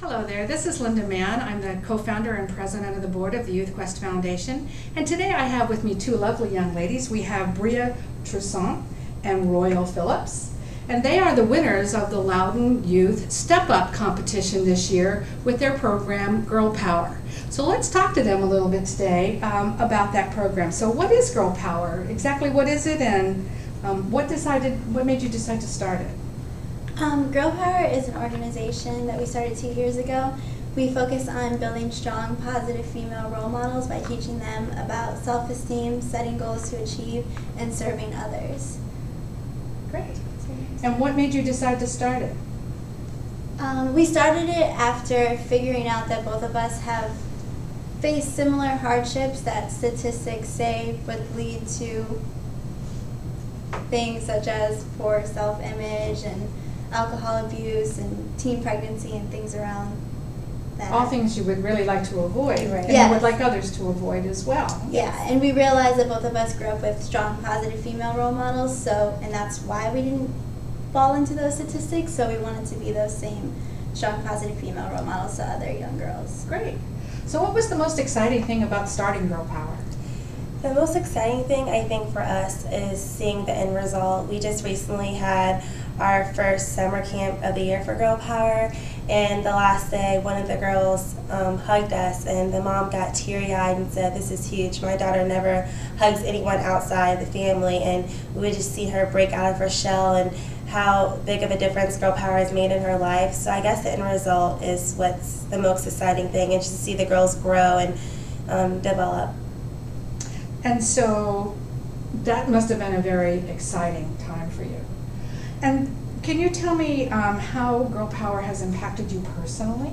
Hello there, this is Lynda Mann. I'm the co-founder and president of the board of the YouthQuest Foundation. And today I have with me two lovely young ladies. We have Bria Toussaint and Phillips. And they are the winners of the Loudoun Youth Step Up competition this year with their program, Grl Pwr. So let's talk to them a little bit today about that program. So what is Grl Pwr? Exactly what is it, and what made you decide to start it? Grl Pwr is an organization that we started 2 years ago. We focus on building strong, positive female role models by teaching them about self-esteem, setting goals to achieve, and serving others. Great. And what made you decide to start it? We started it after figuring out that both of us have faced similar hardships that statistics say would lead to things such as poor self-image and alcohol abuse and teen pregnancy and things around that. All things you would really like to avoid, right? And yes. you would like others to avoid as well. Yeah, and we realized that both of us grew up with strong, positive female role models, and that's why we didn't fall into those statistics, so we wanted to be those same strong, positive female role models to other young girls. Great. So what was the most exciting thing about starting Grl Pwr? The most exciting thing, I think, for us is seeing the end result. We just recently had our first summer camp of the year for Grl Pwr, and the last day one of the girls hugged us, and the mom got teary-eyed and said, "This is huge. My daughter never hugs anyone outside the family," and we would just see her break out of her shell and how big of a difference Grl Pwr has made in her life. So I guess the end result is what's the most exciting thing, and just to see the girls grow and develop. And so that must have been a very exciting time for you. And can you tell me how Grl Pwr has impacted you personally?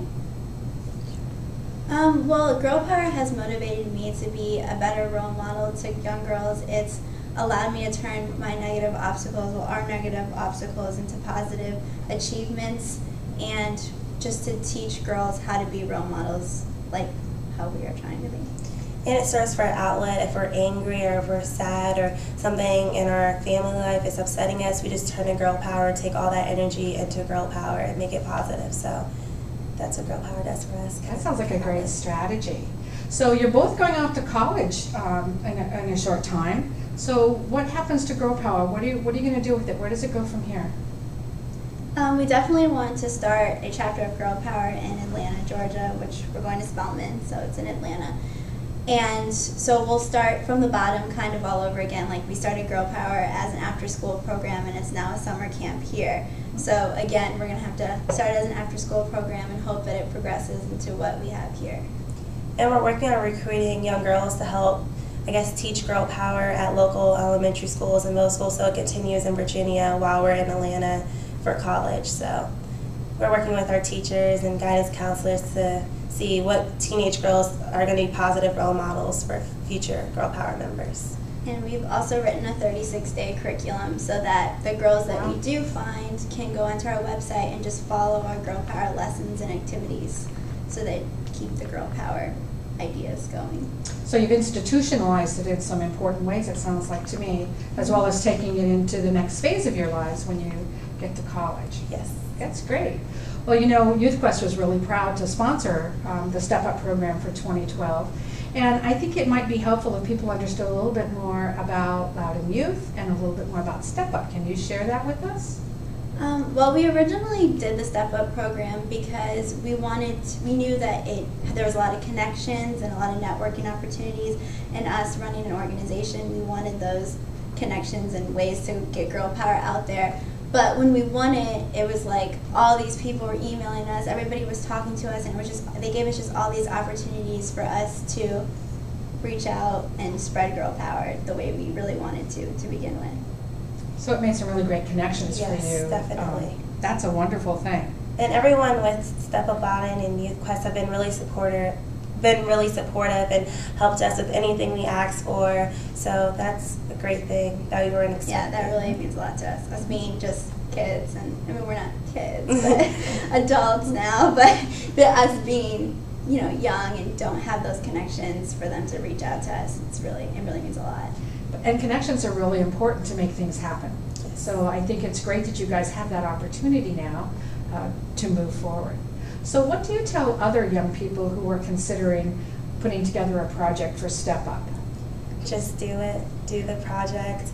Well, Grl Pwr has motivated me to be a better role model to young girls. It's allowed me to turn my negative obstacles, well, our negative obstacles, into positive achievements, and just to teach girls how to be role models like how we are trying to be. And it serves for an outlet. If we're angry or if we're sad or something in our family life is upsetting us, we just turn to Grl Pwr and take all that energy into Grl Pwr and make it positive. So that's what Grl Pwr does for us. That sounds like a great strategy. So you're both going off to college in a short time. So what happens to Grl Pwr? What are you going to do with it? Where does it go from here? We definitely want to start a chapter of Grl Pwr in Atlanta, Georgia, which we're going to Spelman, so it's in Atlanta. And so we'll start from the bottom kind of all over again. Like, we started Grl Pwr as an after-school program, and it's now a summer camp here. So again, we're going to have to start as an after-school program and hope that it progresses into what we have here. And we're working on recruiting young girls to help, I guess, teach Grl Pwr at local elementary schools and middle schools, so it continues in Virginia while we're in Atlanta for college. So we're working with our teachers and guidance counselors to see what teenage girls are going to be positive role models for future Grl Pwr members. And we've also written a 36-day curriculum so that the girls that we do find can go onto our website and just follow our Grl Pwr lessons and activities so they keep the Grl Pwr ideas going. So you've institutionalized it in some important ways, it sounds like to me, as well as taking it into the next phase of your lives when you get to college. Yes. That's great. Well, you know, YouthQuest was really proud to sponsor the Step Up program for 2012. And I think it might be helpful if people understood a little bit more about Loudoun Youth and a little bit more about Step Up. Can you share that with us? Well, we originally did the Step Up program because we knew that there was a lot of connections and a lot of networking opportunities, and us running an organization, we wanted those connections and ways to get Grl Pwr out there. But when we won it, it was like all these people were emailing us, everybody was talking to us, and they gave us just all these opportunities for us to reach out and spread Grl Pwr the way we really wanted to begin with. So it made some really great connections for you. Yes, definitely. That's a wonderful thing. And everyone with Step Up Loudoun and YouthQuest have been really supportive and helped us with anything we asked for. So that's a great thing that we weren't expecting. Yeah, that really means a lot to us. Us being just kids, and I mean, we're not kids, but adults now, but us being, you know, young and don't have those connections, for them to reach out to us, it really means a lot. And connections are really important to make things happen. So I think it's great that you guys have that opportunity now to move forward. So what do you tell other young people who are considering putting together a project for Step Up? Just do it. Do the project.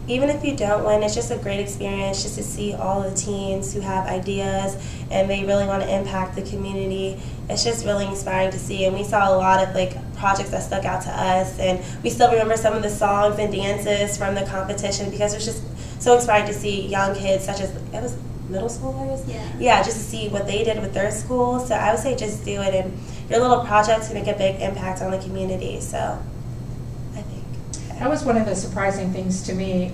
Even if you don't win, it's just a great experience just to see all the teens who have ideas and they really want to impact the community. It's just really inspiring to see, and we saw a lot of projects that stuck out to us, and we still remember some of the songs and dances from the competition because it's just so inspiring to see young kids, such as, it was middle schoolers? Yeah, just to see what they did with their school. So I would say just do it, and your little projects can make a big impact on the community. So that was one of the surprising things to me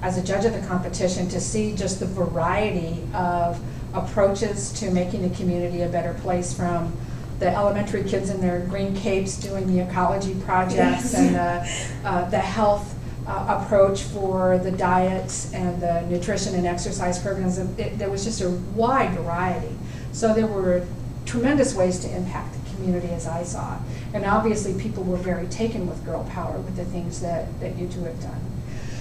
as a judge of the competition, to see just the variety of approaches to making the community a better place, from the elementary kids in their green capes doing the ecology projects and the health approach for the diets and the nutrition and exercise programs. There was just a wide variety. So there were tremendous ways to impact the community, as I saw it. And obviously people were very taken with Grl Pwr, with the things that you two have done.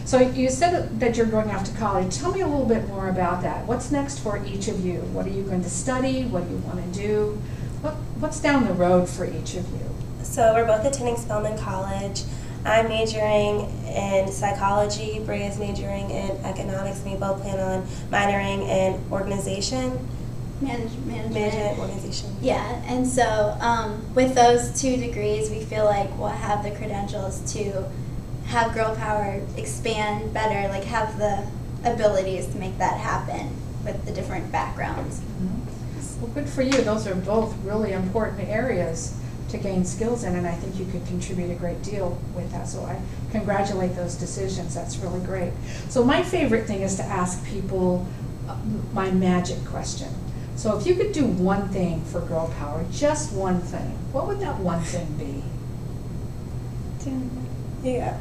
So you said that you're going off to college. Tell me a little bit more about that. What's next for each of you? What are you going to study? What do you want to do? What's down the road for each of you? So we're both attending Spelman College. I'm majoring in psychology, Bria's majoring in economics, and we both plan on minoring in organization. Management, organization. Yeah, and so with those 2 degrees, we feel like we'll have the credentials to have Grl Pwr expand better, have the abilities to make that happen with the different backgrounds. Well, good for you. Those are both really important areas to gain skills in, and I think you could contribute a great deal with that. So I congratulate those decisions. That's really great. So my favorite thing is to ask people my magic question. So if you could do one thing for Grl Pwr, just one thing, what would that one thing be? Yeah.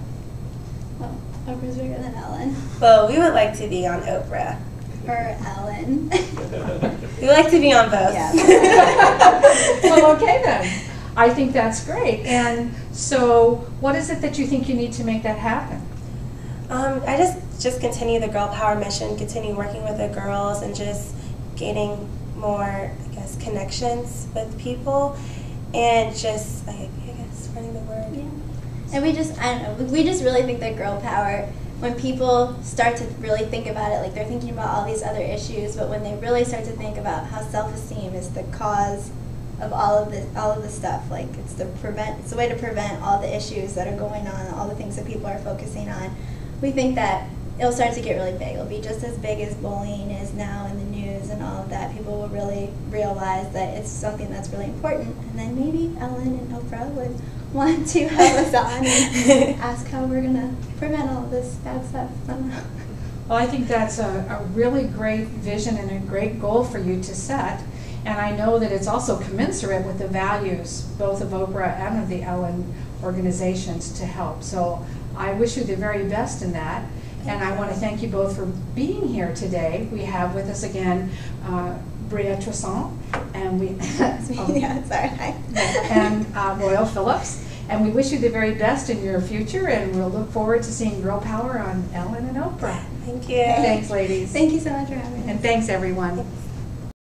Well, Oprah's bigger than Ellen. Well, we would like to be on Oprah. Or Ellen. We like to be on both. Yeah. Well, okay then. I think that's great. And so what is it that you think you need to make that happen? I just continue the Grl Pwr mission, continue working with the girls, and just gaining more, I guess, connections with people, and just, I guess, spreading the word. Yeah. And we just, I don't know, we just really think that Grl Pwr, when people start to really think about it, they're thinking about all these other issues, but when they really start to think about how self-esteem is the cause of all of this stuff, it's the way to prevent all the issues that are going on, all the things that people are focusing on, we think that it'll start to get really big. It'll be just as big as bullying is now in the news and all of that. People will really realize that it's something that's really important. And then maybe Ellen and Oprah would want to have us on and ask how we're going to prevent all of this bad stuff. Well, I think that's a really great vision and a great goal for you to set. And I know that it's also commensurate with the values, both of Oprah and of the Ellen organizations, to help. So I wish you the very best in that. And I want to thank you both for being here today. We have with us again Bria Toussaint and and Royal Phillips. And we wish you the very best in your future, and we'll look forward to seeing Grl Pwr on Ellen and Oprah. Thank you. Thanks, ladies. Thank you so much for having us. And thanks, everyone.